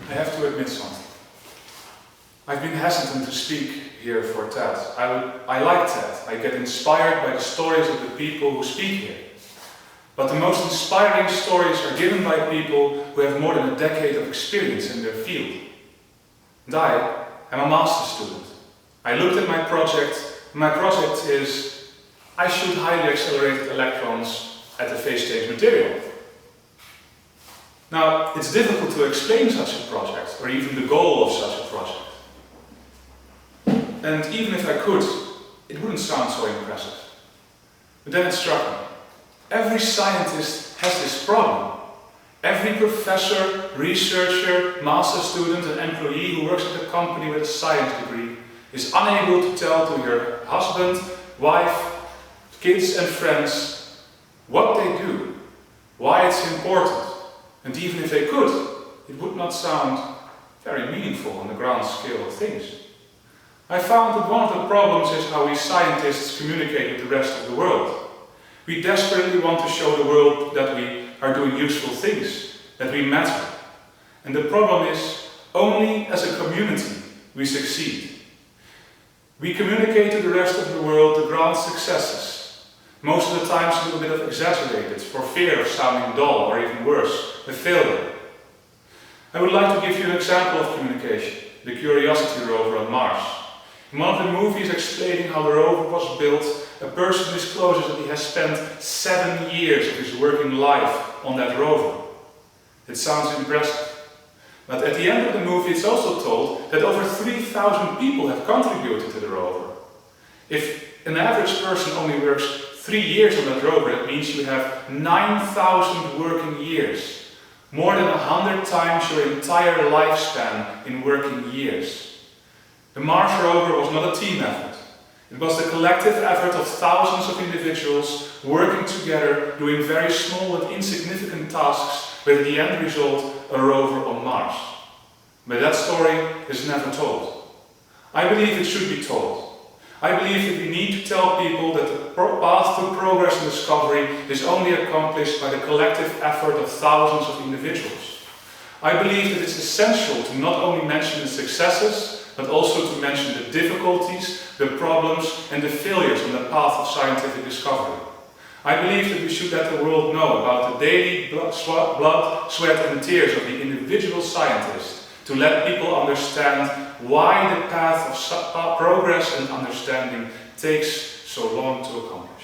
I have to admit something. I've been hesitant to speak here for TED. I like TED. I get inspired by the stories of the people who speak here. But the most inspiring stories are given by people who have more than a decade of experience in their field. And I am a master's student. I looked at my project, and my project is I shoot highly accelerated electrons at the phase change material. Now, it's difficult to explain such a project, or even the goal of such a project. And even if I could, it wouldn't sound so impressive. But then it struck me. Every scientist has this problem. Every professor, researcher, master student and employee who works at a company with a science degree is unable to tell to your husband, wife, kids and friends what they do, why it's important. And even if they could, it would not sound very meaningful on the grand scale of things. I found that one of the problems is how we scientists communicate with the rest of the world. We desperately want to show the world that we are doing useful things, that we matter. And the problem is, only as a community we succeed. We communicate to the rest of the world the grand successes, most of the times a little bit of exaggerated, for fear of sounding dull or even worse, a failure. I would like to give you an example of communication, the Curiosity rover on Mars. In one of the movies explaining how the rover was built, a person discloses that he has spent 7 years of his working life on that rover. It sounds impressive. But at the end of the movie it's also told that over 3,000 people have contributed to the rover. If an average person only works 3 years on that rover, it means you have 9,000 working years. More than 100 times your entire lifespan in working years. The Mars rover was not a team effort. It was the collective effort of thousands of individuals working together, doing very small and insignificant tasks, with the end result, a rover on Mars. But that story is never told. I believe it should be told. I believe that we need to tell people that the path to progress and discovery is only accomplished by the collective effort of thousands of individuals. I believe that it's essential to not only mention the successes, but also to mention the difficulties, the problems and the failures on the path of scientific discovery. I believe that we should let the world know about the daily blood, sweat and tears of the individual scientist, to let people understand why the path of progress and understanding takes so long to accomplish.